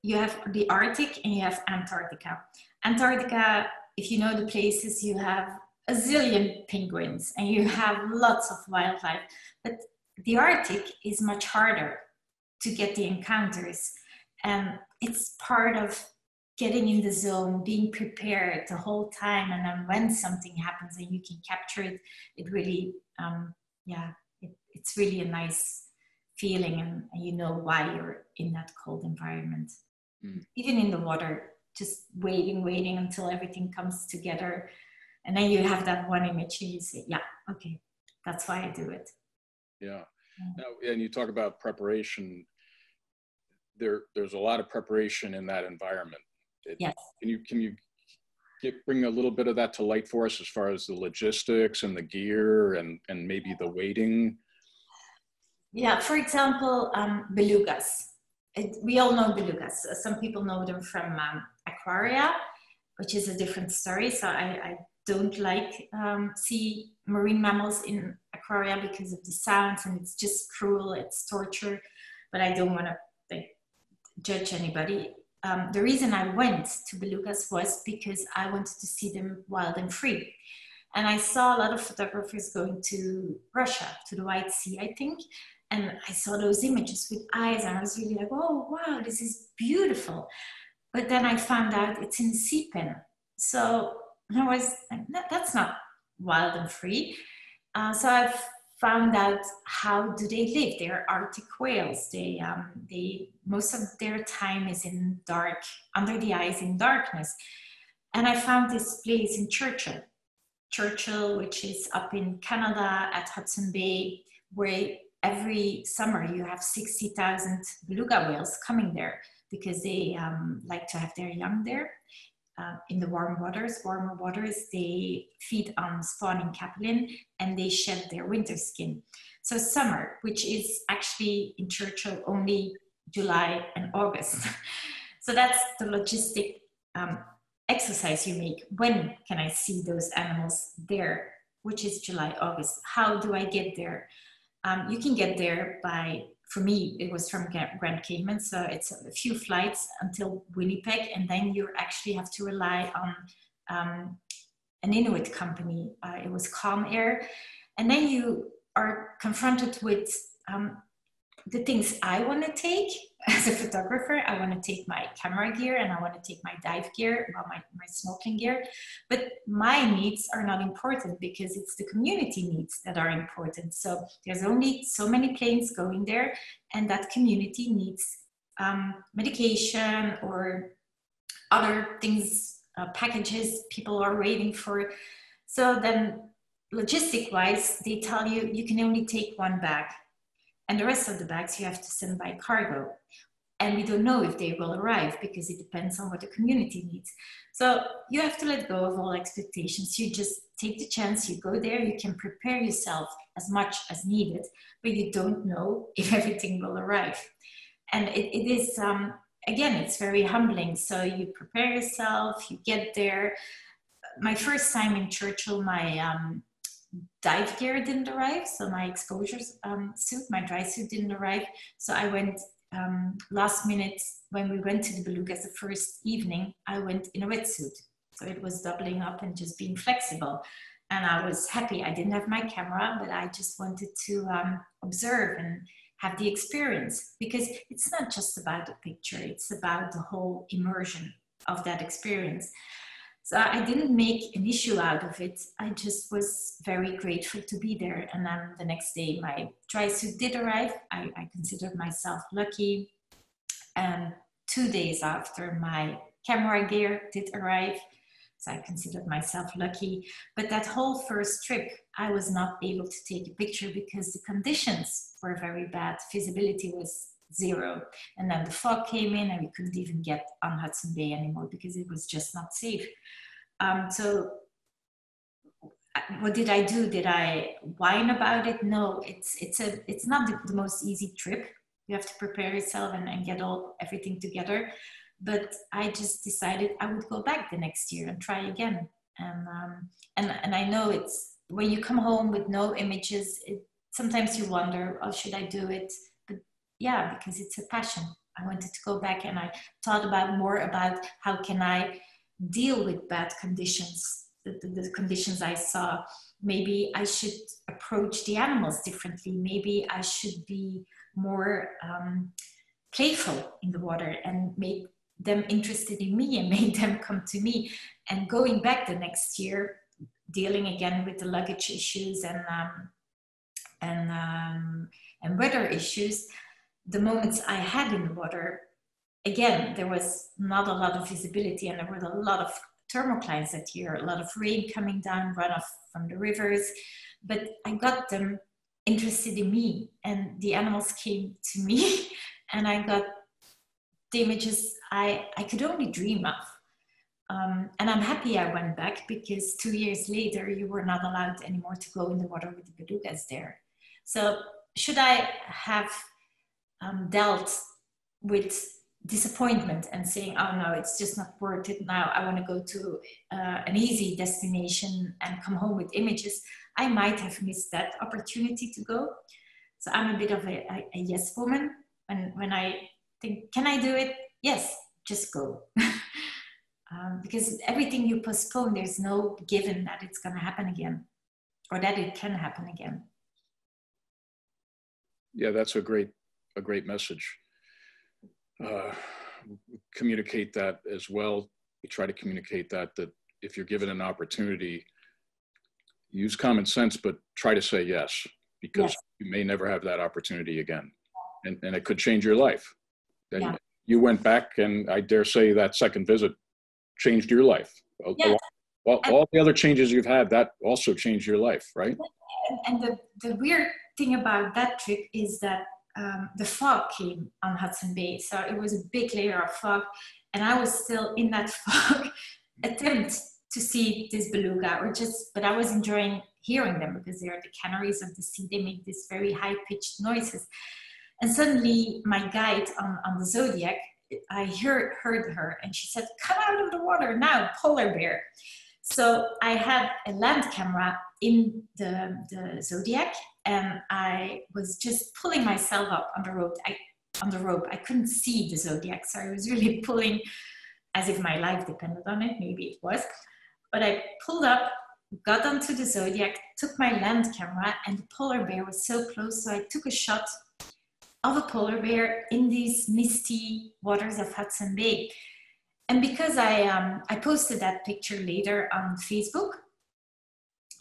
you have the Arctic and you have Antarctica. Antarctica, if you know the places, you have a zillion penguins and you have lots of wildlife. But the Arctic is much harder to get the encounters. And it's part of getting in the zone, being prepared the whole time. And then when something happens and you can capture it, it really, it's really a nice feeling, and you know why you're in that cold environment. Even in the water, just waiting until everything comes together. And then you have that one image and you say, yeah, okay, that's why I do it. Yeah. Now, and you talk about preparation. There's a lot of preparation in that environment. Yes. Can you bring a little bit of that to light for us, as far as the logistics and the gear and maybe the waiting? Yeah, for example, belugas. We all know belugas. Some people know them from aquaria, which is a different story. So I don't like see marine mammals in aquaria because of the sounds, and it's just cruel, it's torture, but I don't want to judge anybody. The reason I went to belugas was because I wanted to see them wild and free. And I saw a lot of photographers going to Russia, to the White Sea, I think. And I saw those images with eyes, and I was really like, oh, wow, this is beautiful. But then I found out it's in a sea pen. So I was like, no, that's not wild and free. So I've found out, how do they live? They're Arctic whales. They most of their time is in dark, under the ice in darkness. And I found this place in Churchill, which is up in Canada at Hudson Bay, where every summer you have 60,000 beluga whales coming there, because they like to have their young there in the warmer waters. They feed on spawning capelin and they shed their winter skin. So summer, which is actually in Churchill only July and August. So that's the logistic exercise you make. When can I see those animals there, which is July, August? How do I get there? You can get there by, for me, it was from Grand Cayman, so it's a few flights until Winnipeg, and then you actually have to rely on an Inuit company. It was Calm Air. And then you are confronted with the things I want to take as a photographer. I want to take my camera gear and I want to take my dive gear, well, my snorkeling gear. But my needs are not important, because it's the community needs that are important. So there's only so many planes going there, and that community needs medication or other things, packages people are waiting for. So then logistic wise, they tell you you can only take one bag and the rest of the bags you have to send by cargo. And we don't know if they will arrive because it depends on what the community needs. So you have to let go of all expectations. You just take the chance, you go there, you can prepare yourself as much as needed, but you don't know if everything will arrive. And it is, again, it's very humbling. So you prepare yourself, you get there. My first time in Churchill, my dive gear didn't arrive. So my exposure suit, my dry suit didn't arrive. So I went last minute when we went to the Belugas the first evening, I went in a wetsuit. So it was doubling up and just being flexible. And I was happy. I didn't have my camera, but I just wanted to observe and have the experience, because it's not just about the picture, it's about the whole immersion of that experience. So I didn't make an issue out of it. I just was very grateful to be there. And then the next day, my dry suit did arrive. I considered myself lucky. And 2 days after, my camera gear did arrive. So I considered myself lucky. But that whole first trip, I was not able to take a picture because the conditions were very bad. Visibility was 0. And then the fog came in and we couldn't even get on Hudson Bay anymore because it was just not safe. So what did I do? Did I whine about it? No, it's not the most easy trip. You have to prepare yourself and get everything together. But I just decided I would go back the next year and try again. And I know it's when you come home with no images, sometimes you wonder, oh, should I do it? But yeah, because it's a passion. I wanted to go back, and I thought more about how can I deal with bad conditions, the conditions I saw. Maybe I should approach the animals differently. Maybe I should be more playful in the water and make them interested in me and make them come to me. And going back the next year, dealing again with the luggage issues and weather issues, the moments I had in the water, again, there was not a lot of visibility and there were a lot of thermoclines that year, a lot of rain coming down, runoff from the rivers, but I got them interested in me and the animals came to me and I got the images I could only dream of. And I'm happy I went back because 2 years later, you were not allowed anymore to go in the water with the belugas there. So should I have dealt with disappointment and saying, oh no, it's just not worth it now, I want to go to an easy destination and come home with images, I might have missed that opportunity to go. So I'm a bit of a yes woman. And when I think, can I do it? Yes, just go. Because everything you postpone, there's no given that it's going to happen again or that it can happen again. Yeah, that's a great message. Communicate that as well. We try to communicate that if you're given an opportunity, use common sense, but try to say yes, because you may never have that opportunity again. And it could change your life. Then you went back, and I dare say that second visit changed your life. All the other changes you've had, that also changed your life, right? And the weird thing about that trip is that the fog came on Hudson Bay. So it was a big layer of fog. And I was still in that fog attempt to see this beluga but I was enjoying hearing them because they are the canaries of the sea. They make these very high pitched noises. And suddenly my guide on the Zodiac, I heard her and she said, come out of the water now, polar bear. So I had a land camera in the Zodiac and I was just pulling myself up on the rope. I couldn't see the Zodiac, so I was really pulling as if my life depended on it. Maybe it was. But I pulled up, got onto the Zodiac, took my land camera, and the polar bear was so close, so I took a shot of a polar bear in these misty waters of Hudson Bay. And because I posted that picture later on Facebook,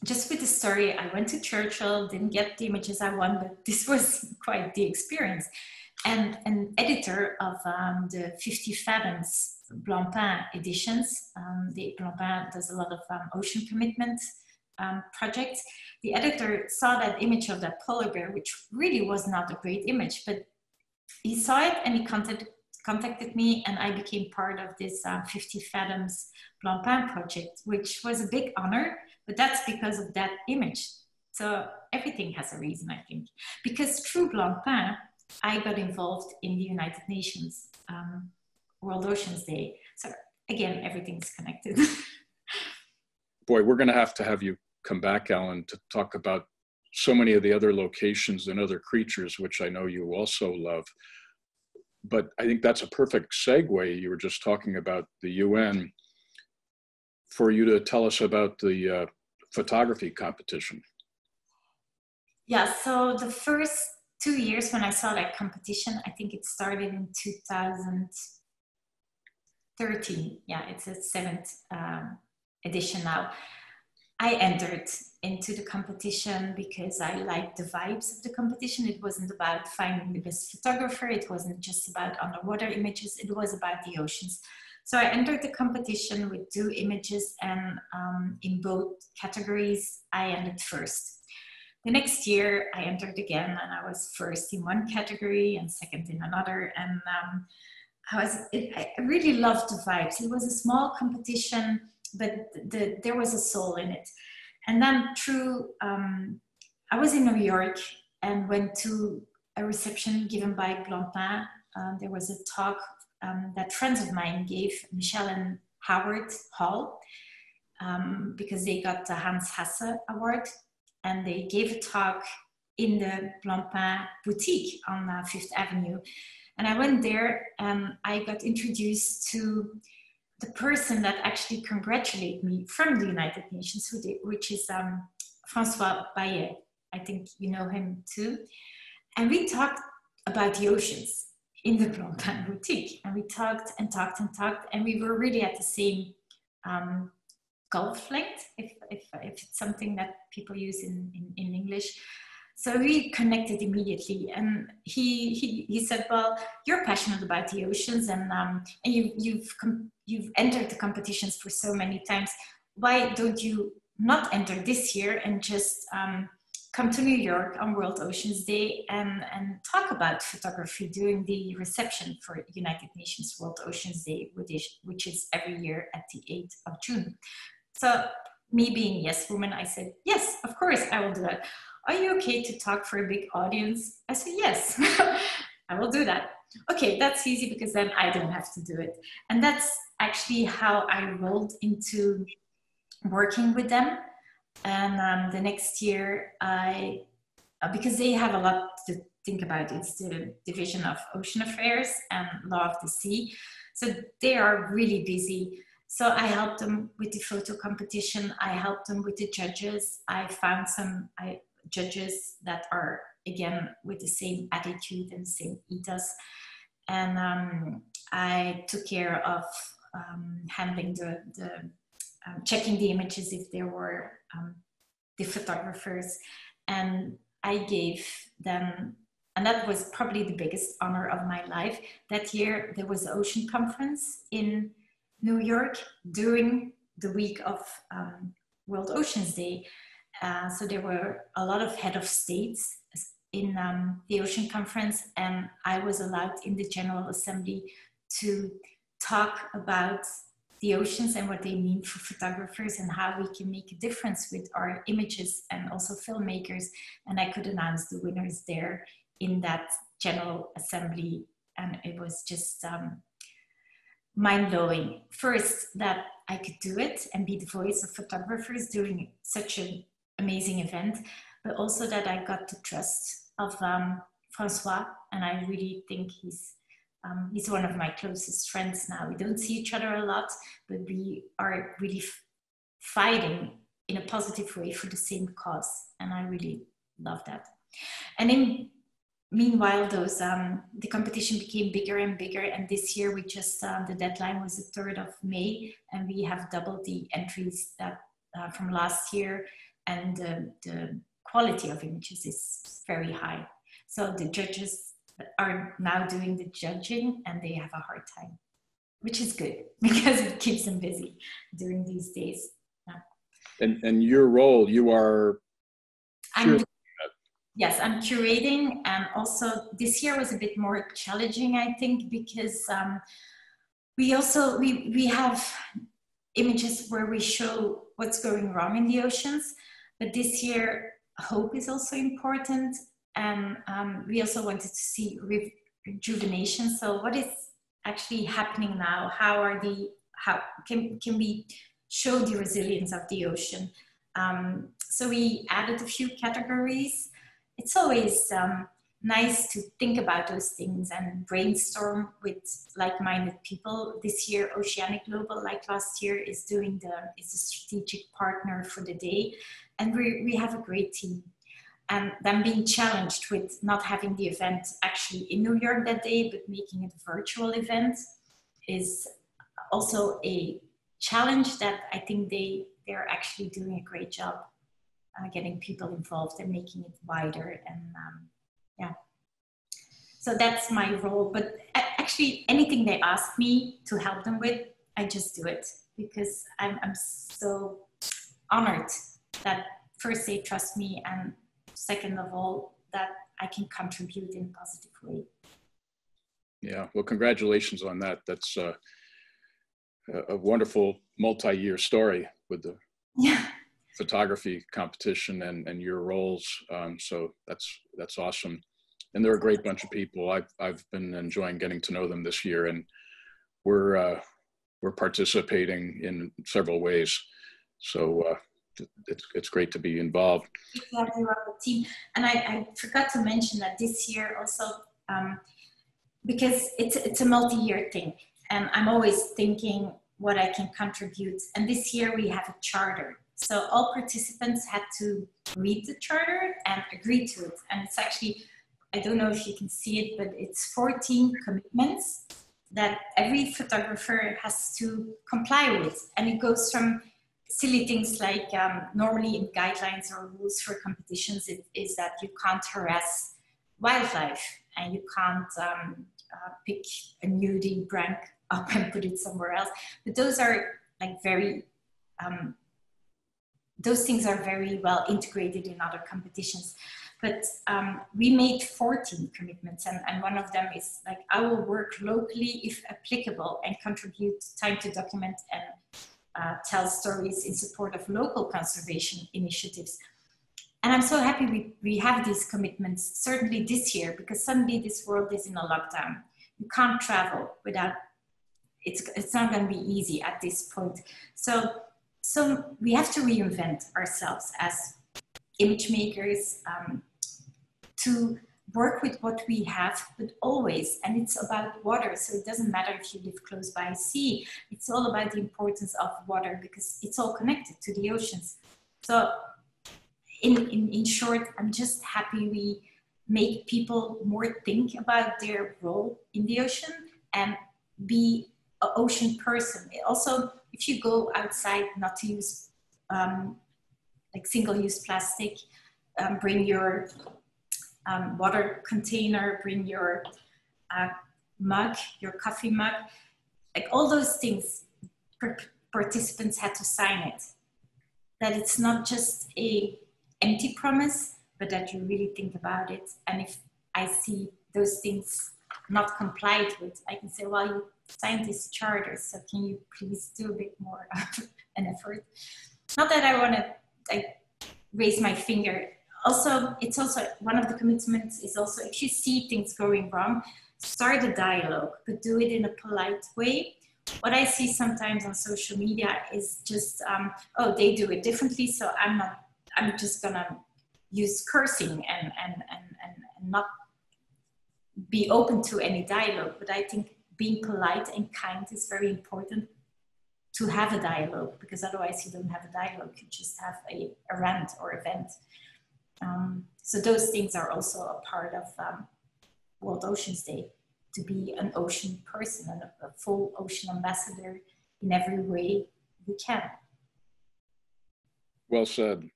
just with the story, I went to Churchill, didn't get the images I want, but this was quite the experience. And an editor of the 50 Fathoms Blancpain editions, the Blancpain does a lot of ocean commitment projects. The editor saw that image of that polar bear, which really was not a great image, but he saw it and he contacted me, and I became part of this 50 Fathoms Blancpain project, which was a big honor, but that's because of that image. So everything has a reason, I think. Because through Blancpain, I got involved in the United Nations World Oceans Day. So again, everything's connected. Boy, we're going to have you come back, Ellen, to talk about so many of the other locations and other creatures, which I know you also love. But I think that's a perfect segue. You were just talking about the UN, for you to tell us about the photography competition. Yeah, so the first 2 years when I saw that competition, I think it started in 2013. Yeah, it's a 7th edition now. I entered into the competition because I liked the vibes of the competition. It wasn't about finding the best photographer. It wasn't just about underwater images. It was about the oceans. So I entered the competition with 2 images, and in both categories, I ended first. The next year I entered again, and I was first in one category and second in another. And I really loved the vibes. It was a small competition, but there was a soul in it. And then I was in New York and went to a reception given by Blancpain. There was a talk that friends of mine gave, Michelle and Howard Hall, because they got the Hans Hasse Award. And they gave a talk in the Blancpain boutique on 5th Avenue. And I went there and I got introduced to the person that actually congratulated me from the United Nations, which is François Bayet. I think you know him too. And we talked about the oceans in the Blancpain boutique. And we talked and talked and talked, and we were really at the same golf length, if it's something that people use in English. So we connected immediately, and he said, well, you're passionate about the oceans, and you've entered the competitions for so many times. Why don't you not enter this year and just come to New York on World Oceans Day and talk about photography during the reception for United Nations World Oceans Day, which is every year at the 8th of June. So me being yes woman, I said, yes, of course, I will do that. Are you okay to talk for a big audience? I said, yes, I will do that. Okay, that's easy because then I don't have to do it. And that's actually how I rolled into working with them. And the next year, because they have a lot to think about, it's the Division of Ocean Affairs and Law of the Sea. So they are really busy. So I helped them with the photo competition. I helped them with the judges. I found some judges that are, again, with the same attitude and same ethos. And I took care of handling checking the images if there were the photographers. And I gave them, and that was probably the biggest honor of my life. That year, there was an ocean conference in New York during the week of World Oceans Day. So there were a lot of head of states in the ocean conference, and I was allowed in the General Assembly to talk about the oceans and what they mean for photographers and how we can make a difference with our images, and also filmmakers. And I could announce the winners there in that General Assembly. And it was just mind-blowing. First, that I could do it and be the voice of photographers during such an amazing event, but also that I got the trust of François, and I really think he's one of my closest friends now. We don't see each other a lot, but we are really fighting in a positive way for the same cause, and I really love that. And meanwhile, the competition became bigger and bigger, and this year we just the deadline was the 3rd of May, and we have doubled the entries that from last year. and the quality of images is very high. So the judges are now doing the judging and they have a hard time, which is good because it keeps them busy during these days. Yeah. And your role, you are... Yes, I'm curating, and also this year was a bit more challenging, I think, because we have images where we show what's going wrong in the oceans, but this year hope is also important, and we also wanted to see rejuvenation. So what is actually happening now? How can we show the resilience of the ocean? So we added a few categories. It's always nice to think about those things and brainstorm with like-minded people. This year, Oceanic Global, like last year, is a strategic partner for the day, and we have a great team. And then being challenged with not having the event actually in New York that day, but making it a virtual event is also a challenge that I think they're actually doing a great job. Getting people involved and making it wider, and yeah. So that's my role. But actually, anything they ask me to help them with, I just do it, because I'm so honored that first they trust me, and second of all, that I can contribute in a positive way. Yeah, well, congratulations on that. That's a wonderful multi-year story with the photography competition and your roles. So that's awesome. And they're a great bunch of people. I've been enjoying getting to know them this year, and we're participating in several ways. So it's great to be involved. Exactly, the team. And I forgot to mention that this year also, because it's a multi-year thing, and I'm always thinking what I can contribute. And this year we have a charter. So all participants had to read the charter and agree to it. And it's actually, I don't know if you can see it, but it's 14 commitments that every photographer has to comply with. And it goes from silly things like normally in guidelines or rules for competitions, it is that you can't harass wildlife and you can't pick a nudie prank up and put it somewhere else. But those are like very, those things are very well integrated in other competitions. But we made 14 commitments, and one of them is like, I will work locally if applicable and contribute time to document and tell stories in support of local conservation initiatives. And I'm so happy we have these commitments, certainly this year, because suddenly this world is in a lockdown. You can't travel without, it's not going to be easy at this point. So we have to reinvent ourselves as image makers, to work with what we have, but always, and it's about water, so it doesn't matter if you live close by a sea, it's all about the importance of water because it's all connected to the oceans. So in short, I'm just happy we make people more think about their role in the ocean and be an ocean person. Also, if you go outside, not to use like single-use plastic, bring your water container, bring your mug, your coffee mug, like all those things, participants had to sign it. That it's not just a empty promise, but that you really think about it. And if I see those things not complied with, I can say, well, you signed this charter, so can you please do a bit more of an effort? Not that I want to raise my finger. Also, it's also one of the commitments is also, if you see things going wrong, start a dialogue, but do it in a polite way. What I see sometimes on social media is just, oh, they do it differently, so I'm just gonna use cursing and not be open to any dialogue. But I think being polite and kind is very important to have a dialogue, because otherwise you don't have a dialogue, you just have a rant or event. So those things are also a part of World Oceans Day, to be an ocean person and a full ocean ambassador in every way we can. Well said.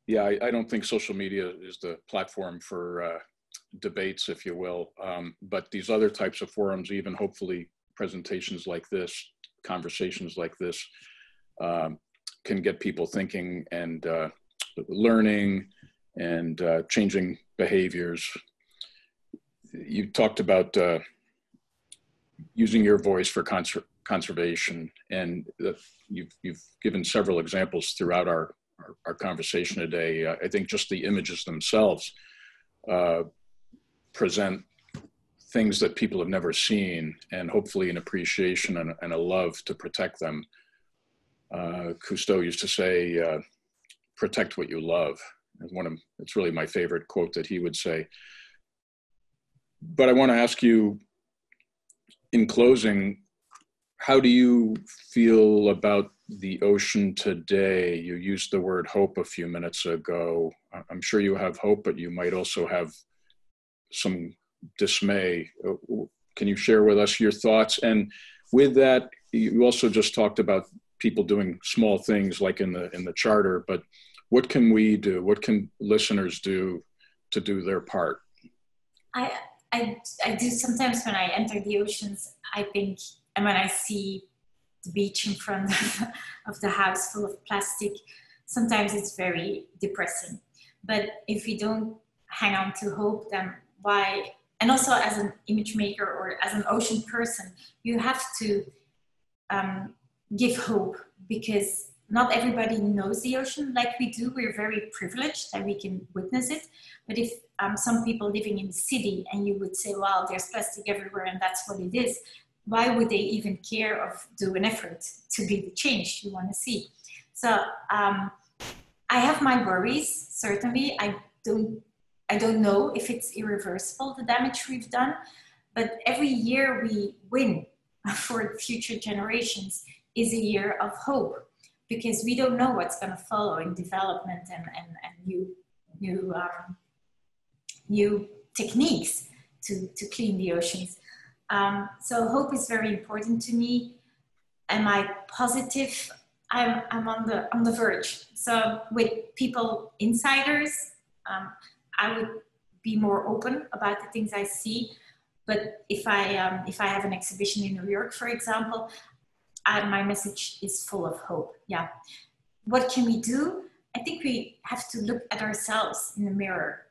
Yeah, I don't think social media is the platform for debates, if you will. But these other types of forums, even hopefully presentations like this, conversations like this, can get people thinking and learning and changing behaviors. You talked about using your voice for conservation, and you've given several examples throughout our conversation today. I think just the images themselves present things that people have never seen, and hopefully an appreciation and a love to protect them. Cousteau used to say, protect what you love. It's really my favorite quote that he would say. But I want to ask you, in closing, how do you feel about the ocean today? You used the word hope a few minutes ago. I'm sure you have hope, but you might also have some dismay. Can you share with us your thoughts? And with that, you also just talked about people doing small things like in the charter, but what can we do? What can listeners do to do their part? I do sometimes when I enter the oceans, I think, and when I see the beach in front of the house full of plastic, sometimes it's very depressing. But if we don't hang on to hope, then why? And also as an image maker or as an ocean person, you have to give hope, because not everybody knows the ocean like we do. We're very privileged that we can witness it. But if some people living in the city and you would say, well, there's plastic everywhere and that's what it is, why would they even care or do an effort to be the change you want to see? So I have my worries, certainly. I don't know if it's irreversible, the damage we've done, but every year we win for future generations is a year of hope, because we don't know what's going to follow in development and new techniques to clean the oceans. So hope is very important to me. Am I positive? I'm on the verge. So with people, insiders, I would be more open about the things I see. But if I have an exhibition in New York, for example, my message is full of hope. Yeah. What can we do? I think we have to look at ourselves in the mirror.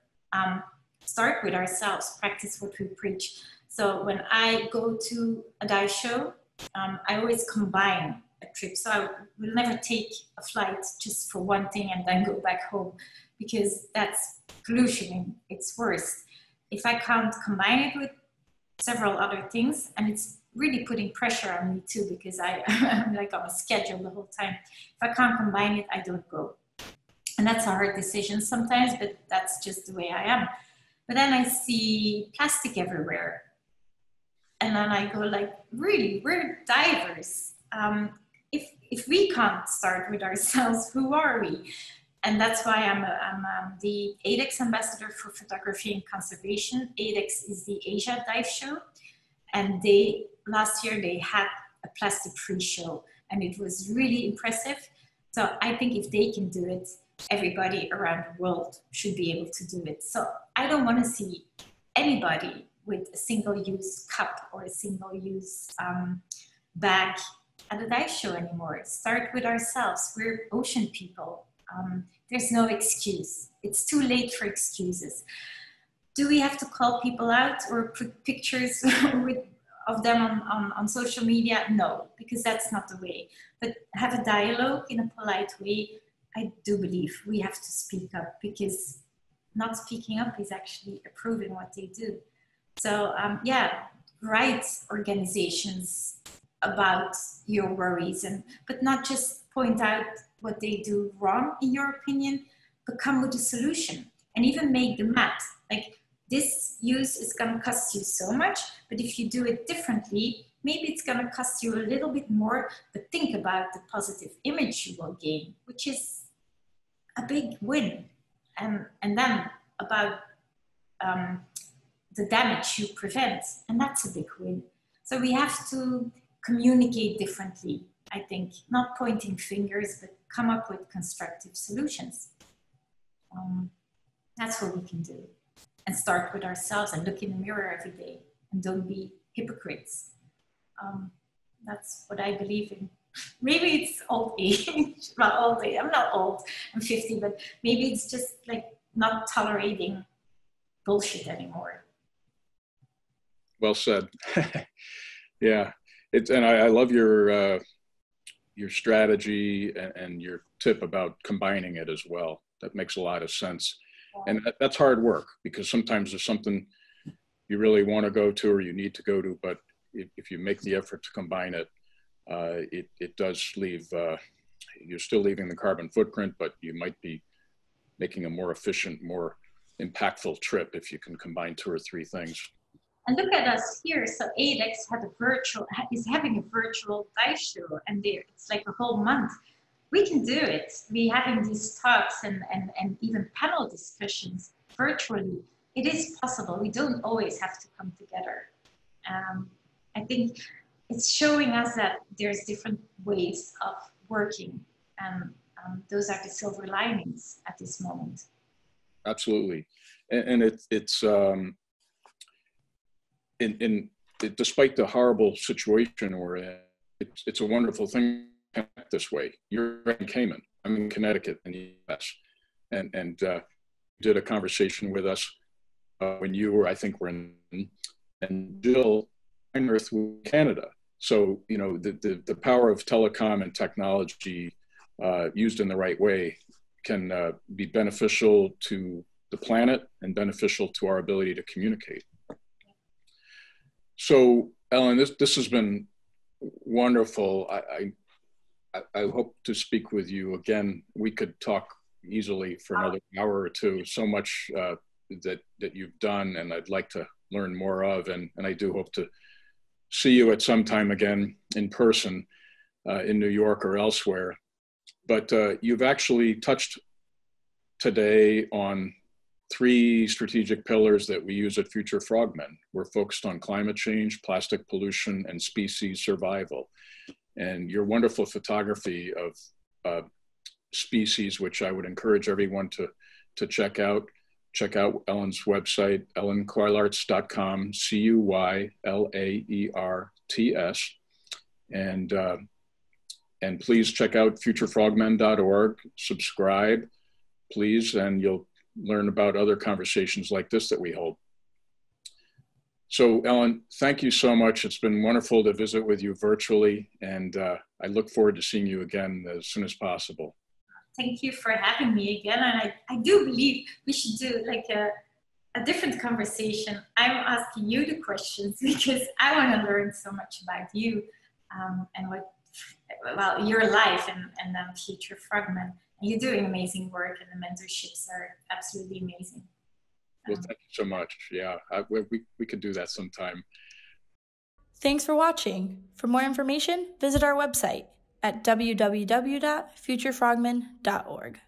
Start with ourselves, practice what we preach. So when I go to a dive show, I always combine a trip. So I will never take a flight just for one thing and then go back home, because that's pollution in its worst. If I can't combine it with several other things, and it's really putting pressure on me too, because I'm like on a schedule the whole time. If I can't combine it, I don't go. And that's a hard decision sometimes, but that's just the way I am. But then I see plastic everywhere. And then I go like, really, we're divers. If we can't start with ourselves, who are we? And that's why I'm the ADEX ambassador for photography and conservation. ADEX is the Asia Dive Show. And last year they had a plastic-free show, and it was really impressive. So I think if they can do it, everybody around the world should be able to do it. So I don't want to see anybody with a single-use cup or a single-use bag at a dive show anymore. Start with ourselves. We're ocean people. There's no excuse. It's too late for excuses. Do we have to call people out or put pictures of them on social media? No, because that's not the way. But have a dialogue in a polite way. I do believe we have to speak up, because not speaking up is actually approving what they do. So yeah, write organizations about your worries, but not just point out what they do wrong in your opinion, but come with a solution and even make the math. Like, this use is going to cost you so much, but if you do it differently, maybe it's going to cost you a little bit more, but think about the positive image you will gain, which is a big win. And then about the damage you prevent, and that's a big win. So we have to communicate differently, I think, not pointing fingers, but come up with constructive solutions. That's what we can do. And start with ourselves and look in the mirror every day and don't be hypocrites. That's what I believe in. Maybe it's old age. Well, old age. I'm not old. I'm 50, but maybe it's just like not tolerating bullshit anymore. Well said. Yeah, and I love your strategy and your tip about combining it as well. That makes a lot of sense. And that's hard work, because sometimes there's something you really want to go to or you need to go to, but if you make the effort to combine it, it does leave, you're still leaving the carbon footprint, but you might be making a more efficient, more impactful trip if you can combine 2 or 3 things. And look at us here. So AEDX is having a virtual dive show, and it's like a whole month. We can do it. We're having these talks and even panel discussions virtually. It is possible. We don't always have to come together. I think it's showing us that there's different ways of working, and those are the silver linings at this moment. Absolutely. And despite the horrible situation we're in, it's a wonderful thing this way. You're in Cayman, I'm in Connecticut in the US, and did a conversation with us when you were, I think, were in, and Jill Earth with Canada. So, you know, the power of telecom and technology used in the right way can be beneficial to the planet and beneficial to our ability to communicate. So, Ellen, this has been wonderful. I hope to speak with you again. We could talk easily for another hour or two. So much that you've done, and I'd like to learn more of. And I do hope to see you at some time again in person in New York or elsewhere. But you've actually touched today on 3 strategic pillars that we use at Future Frogmen. We're focused on climate change, plastic pollution, and species survival. And your wonderful photography of species, which I would encourage everyone to check out. Check out Ellen's website, ellenkuylaerts.com, Cuylaerts. And please check out futurefrogmen.org, subscribe, please, and you'll learn about other conversations like this that we hold. So, Ellen, thank you so much. It's been wonderful to visit with you virtually, and I look forward to seeing you again as soon as possible. Thank you for having me again. And I do believe we should do like a different conversation. I'm asking you the questions because I want to learn so much about you and your life and Future Frogmen. You're doing amazing work, and the mentorships are absolutely amazing. Well, thank you so much. Yeah, we could do that sometime. Thanks for watching. For more information, visit our website at www.futurefrogmen.org.